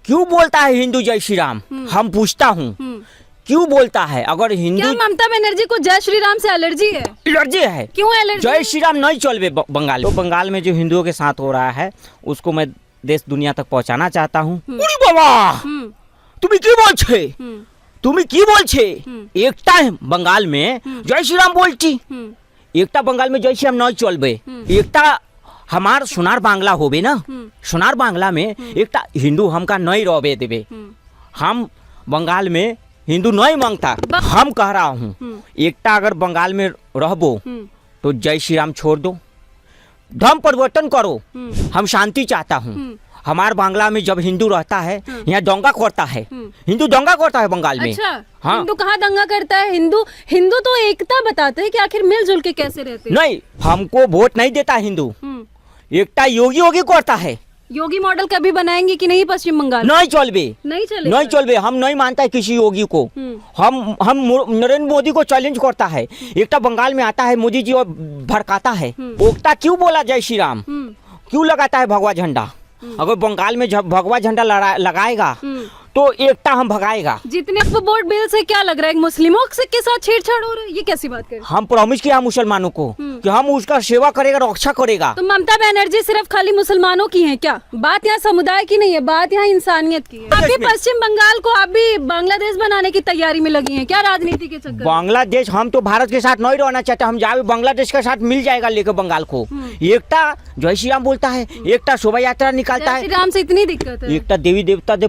क्यों बोलता है हिंदू जय श्री राम? हम पूछता हूँ क्यों बोलता है? अगर हिंदू क्या ममता बनर्जी को जय श्री राम से एलर्जी है? एलर्जी है? क्यों एलर्जी? जय श्री राम नहीं चलबे बंगाल। तो बंगाल में जो हिंदुओं के साथ हो रहा है उसको मैं देश दुनिया तक पहुंचाना चाहता हूँ। बाबा তুমি কি বলছে? তুমি কি বলছে? एकता है बंगाल में जय श्री राम बोलती। एकता बंगाल में जय श्री राम नहीं चलबे। एकता हमार सोनार बांग्ला होबे ना, सोनार बांग्ला में एकता हिंदू हमका नहीं रहबे देबे। हम बंगाल में हिंदू नहीं मांगता। हम कह रहा हूँ एकता अगर बंगाल में रहबो तो जय श्री राम छोड़ दो, धर्म परिवर्तन करो। हम शांति चाहता हूँ। हमारे बांग्ला में जब हिंदू रहता है यहाँ दंगा करता है, हिंदू दंगा करता है बंगाल में। अच्छा, हाँ। हिंदू कहाँ दंगा करता है? हिंदू तो एकता बताते हैं कि आखिर मिलजुल के कैसे रहते हैं। नहीं, हमको वोट नहीं देता हिंदू। एकता योगी योगी करता है। योगी मॉडल कभी बनाएंगे कि नहीं पश्चिम बंगाल? नहीं चलबे, नहीं चले, नहीं चलबे। हम नहीं मानता है किसी योगी को। हम नरेंद्र मोदी को चैलेंज करता है। एकता बंगाल में आता है मोदी जी और भड़काता है। एकता क्यों बोला जय श्री राम? क्यों लगाता है भगवा झंडा? अगर बंगाल में जब भगवा झंडा लगाएगा तो एकता हम भगाएगा। जितने वोट बिल से क्या लग रहा है मुस्लिमों के साथ छेड़छाड़ हो रहा है? ये कैसी बात कर? हम प्रॉमिस किया मुसलमानों को कि हम उसका सेवा करेगा, रक्षा करेगा। तो ममता बनर्जी सिर्फ खाली मुसलमानों की है क्या? बात यहाँ समुदाय की नहीं है, बात यहाँ इंसानियत की है। अभी पश्चिम बंगाल को आप भी बांग्लादेश बनाने की तैयारी में लगी है क्या राजनीति के चक्कर? बांग्लादेश हम तो भारत के साथ नहीं रहना चाहते। हम जाए बांग्लादेश के साथ मिल जाएगा लेकर बंगाल को। एकता जय श्री राम बोलता है, एकता शोभा यात्रा निकालता है। श्री राम से इतनी दिक्कत है? एकता देवी देवता दे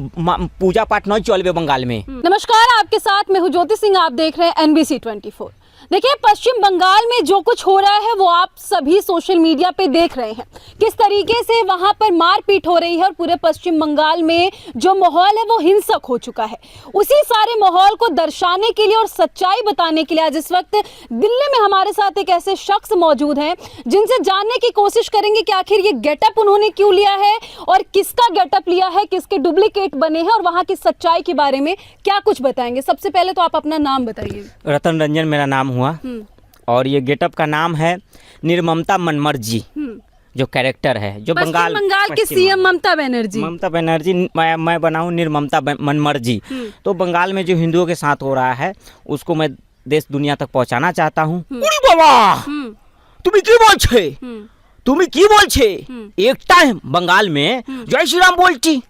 पूजा पाठ नहीं चलबे बंगाल में। नमस्कार, आपके साथ मैं हूं ज्योति सिंह। आप देख रहे हैं NBC 24। देखिए, पश्चिम बंगाल में जो कुछ हो रहा है वो आप सभी सोशल मीडिया पे देख रहे हैं। किस तरीके से वहां पर मारपीट हो रही है और पूरे पश्चिम बंगाल में जो माहौल है वो हिंसक हो चुका है। उसी सारे माहौल को दर्शाने के लिए और सच्चाई बताने के लिए आज इस वक्त दिल्ली में हमारे साथ एक ऐसे शख्स मौजूद हैं जिनसे जानने की कोशिश करेंगे कि आखिर ये गेटअप उन्होंने क्यों लिया है और किसका गेटअप लिया है, किसके डुप्लीकेट बने हैं और वहां की सच्चाई के बारे में क्या कुछ बताएंगे। सबसे पहले तो आप अपना नाम बताइए। रतन रंजन मेरा नाम हुआ और ये गेटअप का नाम है निर्ममता मनमर्जी, जो कैरेक्टर है जो बंगाल की सीएम ममता बनर्जी मैं बनाऊं निर्ममता मनमर्जी। तो बंगाल में जो हिंदुओं के साथ हो रहा है उसको मैं देश दुनिया तक पहुंचाना चाहता हूँ। बाबा তুমি কি বলছে? তুমি কি বলছে? एकता है बंगाल में जय श्री राम बोलती।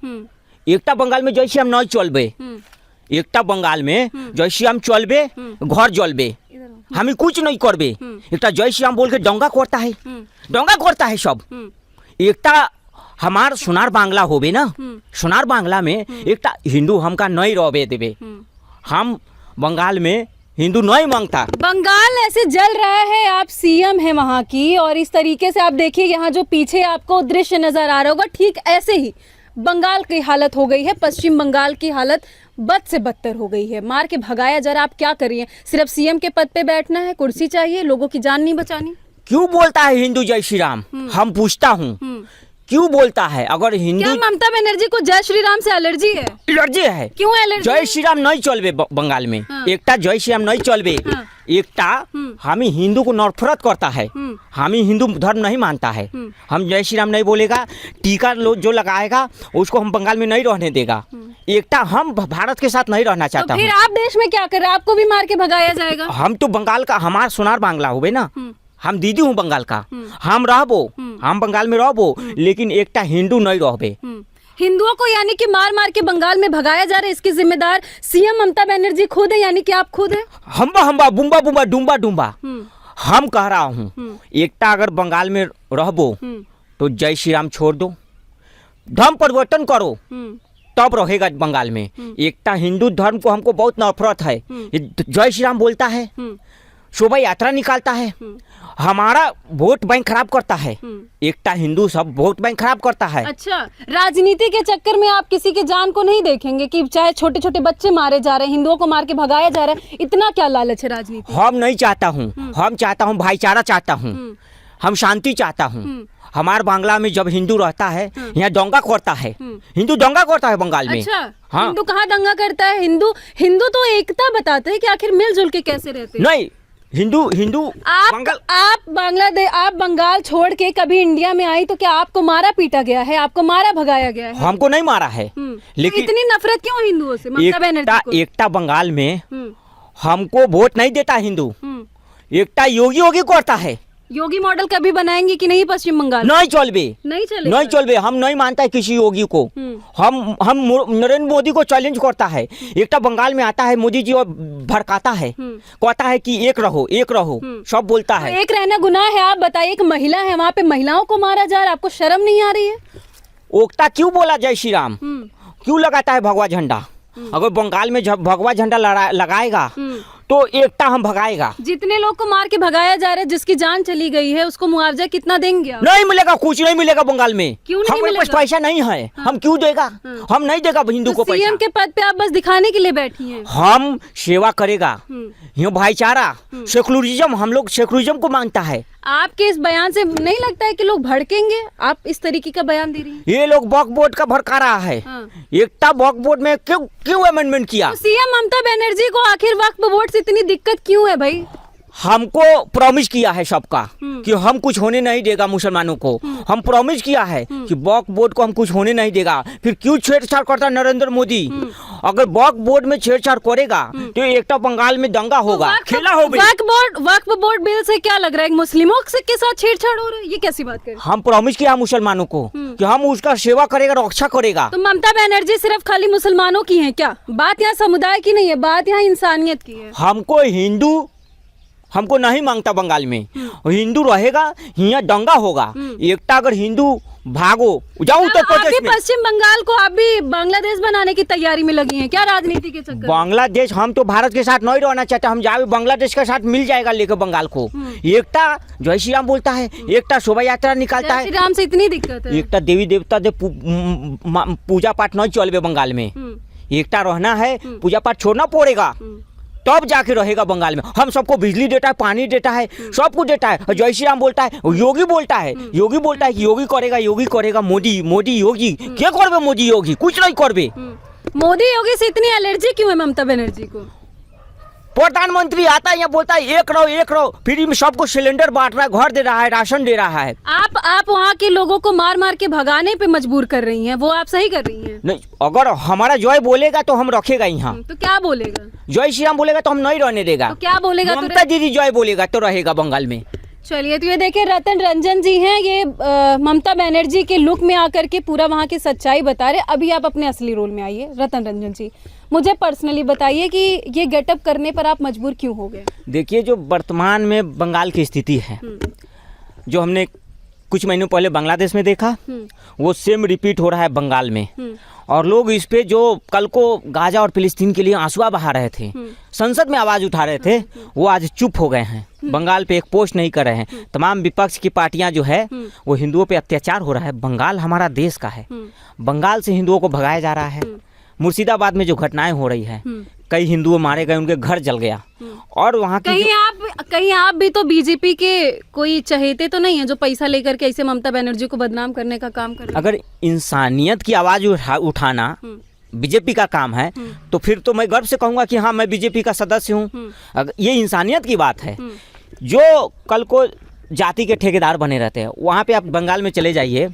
एकता बंगाल में जय श्री राम नहीं चलबे। एकता बंगाल में जय श्री राम चलबे, घर जलबे, हमें कुछ नहीं करबे। एकता जय श्री राम बोल के दंगा करता है, दंगा करता है सब। एकता हमार सोनार बांग्ला होबे ना, सोनार बांग्ला में एकता हिंदू हमका नहीं रहबे देबे। हम बंगाल में हिंदू नहीं मांगता। बंगाल ऐसे जल रहा है, आप सीएम हैं वहाँ की, और इस तरीके से आप देखिए यहाँ जो पीछे आपको दृश्य नजर आ रहा होगा, ठीक ऐसे ही बंगाल की हालत हो गई है। पश्चिम बंगाल की हालत बद से बदतर हो गई है। मार के भगाया जा रहा। आप क्या करिए? सिर्फ सीएम के पद पे बैठना है, कुर्सी चाहिए, लोगों की जान नहीं बचानी। क्यों बोलता है हिंदू जय श्री राम? हम पूछता हूँ क्यों बोलता है? अगर हिंदू क्या ममता बनर्जी को जय श्री राम से एलर्जी है? एलर्जी है? क्यों एलर्जी? जय श्री राम नहीं चलबे बंगाल में। एकता जय श्री राम नहीं चलबे। एकता हमें हिंदू को नफरत करता है। हमें हिंदू धर्म नहीं मानता है। हम जय श्री राम नहीं बोलेगा, टीका जो लगाएगा उसको हम बंगाल में नहीं रहने देगा। एकता हम भारत के साथ नहीं रहना चाहता। तो फिर आप देश में क्या कर रहे हैं? आपको भी मार के भगाया जाएगा? हम तो बंगाल का, हमारा सोनार बांग्ला हुए ना, हम दीदी हूँ बंगाल का। हम रहबो, हम बंगाल में रहबो, लेकिन एकता हिंदू नहीं रहबे। हिंदुओं को यानी कि मार मार के बंगाल में भगाया जा रहा है, इसकी जिम्मेदार सीएम ममता बनर्जी खुद है, यानी कि आप खुद हैं। हम्बा हम्बा बुम्बा बुम्बा डुम्बा डुम्बा। हम कह रहा हूँ एकता अगर बंगाल में रहबो तो जय श्री राम छोड़ दो, धर्म परिवर्तन करो, तब रहेगा बंगाल में। एकता हिंदू धर्म को हमको बहुत नफरत है। जय श्री राम बोलता है, शोभा यात्रा निकालता है, हमारा वोट बैंक खराब करता है। एकता हिंदू सब वोट बैंक खराब करता है। अच्छा, राजनीति के चक्कर में आप किसी के जान को नहीं देखेंगे कि चाहे छोटे छोटे बच्चे मारे जा रहे हैं, हिंदुओं को मार के भगाया जा रहा है? इतना क्या लालच है राजनीति? हम नहीं चाहता हूँ। हम चाहता हूँ भाईचारा चाहता हूँ, हम शांति चाहता हूँ। हमारे बांग्ला में जब हिंदू रहता है यहाँ दंगा करता है, हिंदू दंगा करता है बंगाल में। अच्छा, हाँ। हिंदू कहाँ दंगा करता है? हिंदू तो एकता बताते हैं कि आखिर मिलजुल के कैसे रहते हैं। नहीं, हिंदू हिंदू आप बांग्लादेश, आप बंगाल छोड़ के कभी इंडिया में आई तो क्या आपको मारा पीटा गया है, आपको मारा भगाया गया है? हमको नहीं मारा है, लेकिन तो इतनी नफरत क्यों हिंदुओं से? ममता बनर्जी को एकता बंगाल में हमको वोट नहीं देता हिंदू, एकता योगी योगी करता है। योगी मॉडल कभी बनाएंगे कि नहीं पश्चिम बंगाल? नहीं चलबे, नहीं चलबे। हम नहीं मानता है किसी योगी को। हम नरेंद्र मोदी को चैलेंज करता है। एकता बंगाल में आता है मोदी जी और भड़काता है, कहता है कि एक रहो सब बोलता है। तो एक रहना गुनाह है? आप बताइए, एक महिला है वहाँ पे, महिलाओं को मारा जा रहा है, आपको शर्म नहीं आ रही है? ओक्ता क्यों बोला जय श्री राम, क्यों लगाता है भगवा झंडा? अगर बंगाल में जब भगवा झंडा लगाएगा तो एकता हम भगाएगा। जितने लोग को मार के भगाया जा रहा है, जिसकी जान चली गई है, उसको मुआवजा कितना देंगे आप? नहीं मिलेगा, कुछ नहीं मिलेगा बंगाल में। क्यों नहीं हमारे पास पैसा नहीं है, हम क्यों देगा? हम नहीं देगा हिंदू को पैसा। सीएम के पद पे आप बस दिखाने के लिए बैठी हैं। हम सेवा करेगा, ये भाईचारा, सेकुलरिज्म, हम लोग सेकुलरिज्म को मानता है। आपके इस बयान से नहीं लगता है कि लोग भड़केंगे? आप इस तरीके का बयान दे रही हैं। ये लोग वक्फ बोर्ड का भड़का रहा है। एकता वक्फ बोर्ड में क्यों अमेंडमेंट किया? तो सीएम ममता बनर्जी को आखिर वक्फ बोर्ड से इतनी दिक्कत क्यों है भाई? हमको प्रॉमिस किया है सबका कि हम कुछ होने नहीं देगा मुसलमानों को। हम प्रॉमिस किया है कि वक्फ बोर्ड को हम कुछ होने नहीं देगा। फिर क्यों छेड़छाड़ करता नरेंद्र मोदी? अगर वक्फ बोर्ड में छेड़छाड़ करेगा तो एकता बंगाल में दंगा होगा, खेला होगा। वक्फ बोर्ड बिल से क्या लग रहा है मुस्लिमों के साथ छेड़छाड़ हो रहा है? ये कैसी बात कर? हम प्रॉमिस किया मुसलमानों को कि हम उसका सेवा करेगा, रक्षा करेगा। तो ममता बनर्जी सिर्फ खाली मुसलमानों की है क्या? बात यहाँ समुदाय की नहीं है, बात यहाँ इंसानियत की है। हमको नहीं मांगता बंगाल में। हिंदू रहेगा, यहाँ दंगा होगा। एकता अगर हिंदू भागो जाओ उत्तर प्रदेश में। पश्चिम बंगाल को आप भी बांग्लादेश बनाने की तैयारी में लगी हैं क्या, राजनीति के चक्कर? बांग्लादेश, हम तो भारत के साथ नहीं रहना चाहते। हम जाए बांग्लादेश के साथ मिल जाएगा लेकर बंगाल को। एकता जय श्री राम बोलता है, एकता शोभा यात्रा निकालता है। जय श्री राम से इतनी दिक्कत है? एकता देवी देवता दे पूजा पाठ नहीं चलबे बंगाल में। एकता रहना है, पूजा पाठ छोड़ना पड़ेगा, तब जाके रहेगा बंगाल में। हम सबको बिजली देता है, पानी देता है, सब कुछ देता है। जय श्री राम बोलता है, योगी बोलता है कि योगी करेगा। मोदी योगी क्या करबे? मोदी योगी कुछ नहीं करबे। मोदी योगी से इतनी एलर्जी क्यों है ममता बनर्जी को? प्रधानमंत्री आता है यहाँ बोलता है एक रहो, फ्री में सबको सिलेंडर बांट रहा है, घर दे रहा है, राशन दे रहा है। आप वहाँ के लोगों को मार के भगाने पे मजबूर कर रही हैं, वो आप सही कर रही हैं? नहीं, अगर हमारा जय बोलेगा तो हम रखेगा यहाँ। तो क्या बोलेगा? जय श्री राम बोलेगा तो हम नहीं रहने देगा। तो क्या बोलेगा? ममता दीदी जय बोलेगा तो रहेगा बंगाल में। चलिए, तो ये देखिए रतन रंजन जी हैं, ये ममता बनर्जी के लुक में आकर के पूरा वहाँ की सच्चाई बता रहे। अभी आप अपने असली रोल में आइए। रतन रंजन जी, मुझे पर्सनली बताइए कि ये गेटअप करने पर आप मजबूर क्यों हो गए? देखिए, जो वर्तमान में बंगाल की स्थिति है, जो हमने कुछ महीनों पहले बांग्लादेश में देखा, वो सेम रिपीट हो रहा है बंगाल में। और लोग इस पे जो कल को गाजा और फिलिस्तीन के लिए आंसुआ बहा रहे थे, संसद में आवाज उठा रहे थे, वो आज चुप हो गए हैं। बंगाल पे एक पोस्ट नहीं कर रहे हैं। तमाम विपक्ष की पार्टियां जो है वो हिंदुओं पे अत्याचार हो रहा है। बंगाल हमारा देश का है, बंगाल से हिंदुओं को भगाया जा रहा है। मुर्शिदाबाद में जो घटनाएं हो रही है, कई हिंदुओं मारे गए, उनके घर जल गया। और वहाँ कहीं आप भी तो बीजेपी के कोई चहेते तो नहीं है जो पैसा लेकर के ऐसे ममता बनर्जी को बदनाम करने का काम कर रहे हैं? अगर इंसानियत की आवाज उठाना बीजेपी का काम है तो फिर तो मैं गर्व से कहूंगा कि हाँ, मैं बीजेपी का सदस्य हूँ। अगर ये इंसानियत की बात है, जो कल को जाति के ठेकेदार बने रहते हैं, वहाँ पे आप बंगाल में चले जाइए,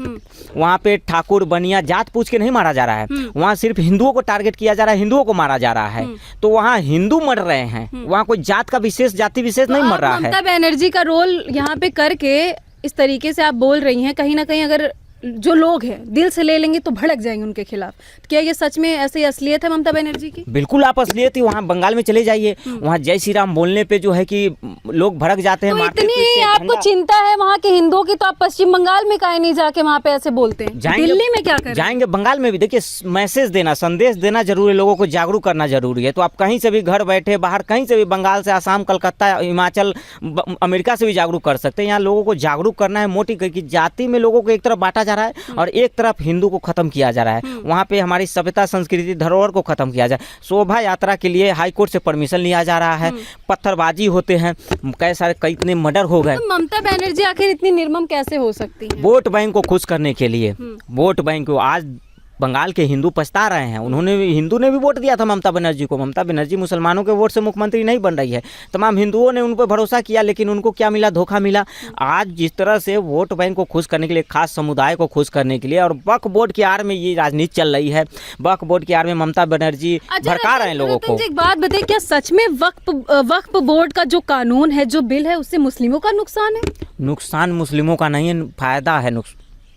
वहाँ पे ठाकुर बनिया जात पूछ के नहीं मारा जा रहा है। वहाँ सिर्फ हिंदुओं को टारगेट किया जा रहा है, हिंदुओं को मारा जा रहा है। तो वहाँ हिंदू मर रहे हैं, वहाँ कोई जात का विशेष, जाति विशेष नहीं मर रहा है। ममता बनर्जी का रोल यहाँ पे करके इस तरीके से आप बोल रही हैं, कहीं ना कहीं अगर जो लोग हैं दिल से ले लेंगे तो भड़क जाएंगे उनके खिलाफ। क्या ये सच में ऐसी असलियत है ममता बनर्जी की? बिल्कुल आप असलियत ही। वहाँ बंगाल में चले जाइए, वहाँ जय श्री राम बोलने पे जो है कि लोग भड़क जाते हैं। तो इतनी आपको चिंता है वहाँ के हिंदुओं की, तो आप पश्चिम बंगाल में काहे नहीं जाके वहाँ पे ऐसे बोलते हैं? दिल्ली में क्या कर जाएंगे? बंगाल में भी देखिए, मैसेज देना, संदेश देना जरूरी है, लोगों को जागरूक करना जरूरी है। तो आप कहीं से भी घर बैठे बाहर, कहीं से भी, बंगाल से आसाम, कलकत्ता, हिमाचल, अमेरिका से भी जागरूक कर सकते हैं। यहाँ लोगों को जागरूक करना है। मोटी की जाति में लोगों को एक तरफ बांटा जा रहा है और एक तरफ हिंदू को खत्म किया जा रहा है। वहाँ पे हमारी सभ्यता, संस्कृति, धरोहर को खत्म किया जाए। शोभा यात्रा के लिए हाई कोर्ट से परमिशन लिया जा रहा है, पत्थरबाजी होते हैं, कई इतने मर्डर हो गए। तो ममता बनर्जी आखिर इतनी निर्मम कैसे हो सकती है? वोट बैंक को खुश करने के लिए, वोट बैंक को आज बंगाल के हिंदू पछता रहे हैं। उन्होंने हिंदू ने भी वोट दिया था ममता बनर्जी को। ममता बनर्जी मुसलमानों के वोट से मुख्यमंत्री नहीं बन रही है। तमाम हिंदुओं ने उन पर भरोसा किया, लेकिन उनको क्या मिला? धोखा मिला। आज जिस तरह से वोट बैंक को खुश करने के लिए, खास समुदाय को खुश करने के लिए, और वक्फ बोर्ड की आड़ में ये राजनीति चल रही है। वक्फ बोर्ड की आड़ में ममता बनर्जी भड़का रहे हैं लोगों को। एक बात बताइए, क्या सच में वक्फ बोर्ड का जो कानून है, जो बिल है, उससे मुस्लिमों का नुकसान है? नुकसान मुस्लिमों का नहीं है, फायदा है।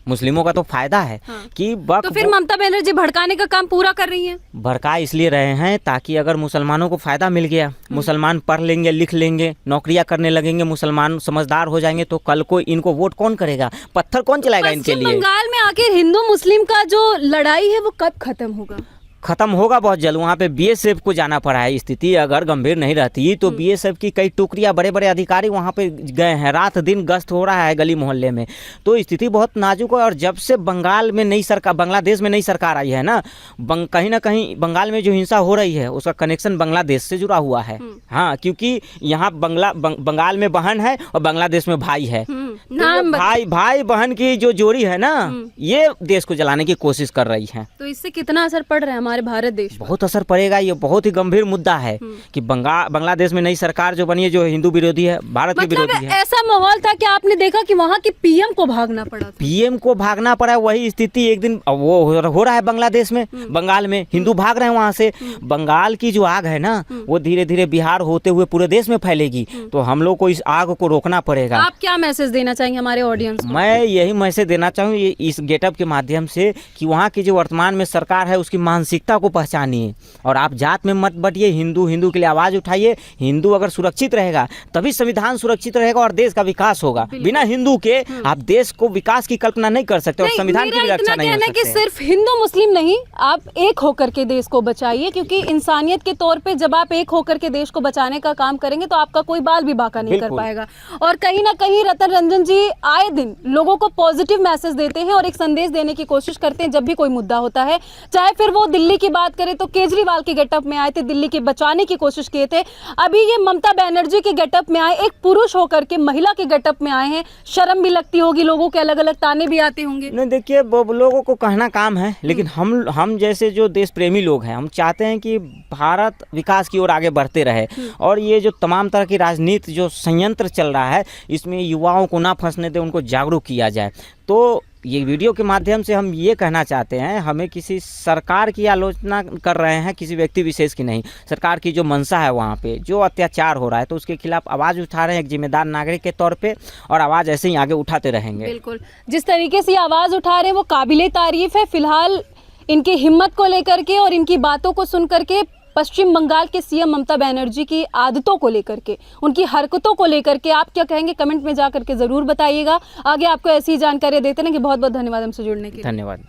मुस्लिमों का तो फायदा है। हाँ। कि तो फिर ममता बनर्जी भड़काने का काम पूरा कर रही है। भड़का इसलिए रहे हैं ताकि अगर मुसलमानों को फायदा मिल गया, मुसलमान पढ़ लेंगे, लिख लेंगे, नौकरियां करने लगेंगे, मुसलमान समझदार हो जाएंगे, तो कल को इनको वोट कौन करेगा? पत्थर कौन चलाएगा इनके लिए? बंगाल में आखिर हिंदू मुस्लिम का जो लड़ाई है वो कब खत्म होगा? खत्म होगा बहुत जल्द। वहाँ पे बीएसएफ को जाना पड़ा है। स्थिति अगर गंभीर नहीं रहती तो बीएसएफ की कई टुकड़ियाँ, बड़े बड़े अधिकारी वहाँ पे गए हैं, रात दिन गश्त हो रहा है गली मोहल्ले में। तो स्थिति बहुत नाजुक है। और जब से बंगाल में नई सरकार, बांग्लादेश में नई सरकार आई है ना, कहीं ना कहीं बंगाल में जो हिंसा हो रही है उसका कनेक्शन बांग्लादेश से जुड़ा हुआ है। हाँ, क्योंकि यहाँ बंगाल में बहन है और बांग्लादेश में भाई है। तो भाई बहन की जो जोड़ी है ना, ये देश को जलाने की कोशिश कर रही है। तो इससे कितना असर पड़ रहा है हमारे भारत देश? बहुत असर पड़ेगा। ये बहुत ही गंभीर मुद्दा है कि बांग्लादेश में नई सरकार जो बनी है, जो हिंदू विरोधी है, भारत के विरोधी है। ऐसा माहौल था कि आपने देखा कि वहाँ के पीएम को भागना पड़ा? पीएम को भागना पड़ा। वही स्थिति एक दिन वो हो रहा है बांग्लादेश में, बंगाल में हिंदू भाग रहे हैं वहाँ से। बंगाल की जो आग है ना, वो धीरे धीरे बिहार होते हुए पूरे देश में फैलेगी। तो हम लोग को इस आग को रोकना पड़ेगा। आप क्या मैसेज देना चाहेंगे हमारे ऑडियंस को? मैं यही मैसेज देना चाहूँ इस गेटअप के माध्यम से कि वहाँ की जो वर्तमान में सरकार है उसकी मानसिकता को पहचानिए और आप जात में मत बटिए। हिंदू के लिए आवाज उठाइए। हिंदू अगर सुरक्षित रहेगा तभी संविधान सुरक्षित रहेगा और देश का विकास होगा। बिना हिंदू के आप देश को विकास की कल्पना नहीं कर सकते और संविधान की रक्षा नहीं कर सकते। कि सिर्फ हिंदू मुस्लिम नहीं, आप एक होकर के देश को बचाइए, क्योंकि इंसानियत के तौर पे जब आप एक होकर के देश को बचाने का काम करेंगे तो आपका कोई बाल भी बाका नहीं कर पाएगा। और कहीं ना कहीं रतन रंजन जी आए दिन लोगों को पॉजिटिव मैसेज देते हैं और एक संदेश देने की कोशिश करते हैं जब भी कोई मुद्दा होता है। चाहे फिर वो दिल्ली की बात करें तो केजरीवाल के गेटअप में आए थे, दिल्ली के बचाने की कोशिश किए थे। अभी ये ममता बनर्जी के गेटअप में आए, एक पुरुष होकर के महिला के गेटअप में आए हैं। शर्म भी लगती होगी, लोगों के अलग अलग ताने भी आते होंगे। नहीं, देखिए लोगों को कहना काम है, लेकिन हम जैसे जो देश प्रेमी लोग हैं, हम चाहते हैं कि भारत विकास की ओर आगे बढ़ते रहे। और ये जो तमाम तरह की राजनीति जो संयंत्र चल रहा है, इसमें युवाओं को ना फंसने दे, उनको जागरूक किया जाए। तो ये वीडियो के माध्यम से हम ये कहना चाहते हैं, हमें किसी सरकार की आलोचना कर रहे हैं, किसी व्यक्ति विशेष की नहीं। सरकार की जो मंशा है, वहाँ पे जो अत्याचार हो रहा है, तो उसके खिलाफ आवाज़ उठा रहे हैं एक जिम्मेदार नागरिक के तौर पे, और आवाज़ ऐसे ही आगे उठाते रहेंगे। बिल्कुल, जिस तरीके से आवाज़ उठा रहे हैं वो काबिले तारीफ है। फिलहाल इनकी हिम्मत को लेकर के और इनकी बातों को सुन करके पश्चिम बंगाल के सीएम ममता बनर्जी की आदतों को लेकर के, उनकी हरकतों को लेकर के आप क्या कहेंगे? कमेंट में जा करके ज़रूर बताइएगा। आगे आपको ऐसी जानकारी देते ना कि बहुत बहुत धन्यवाद हमसे जुड़ने के लिए। धन्यवाद।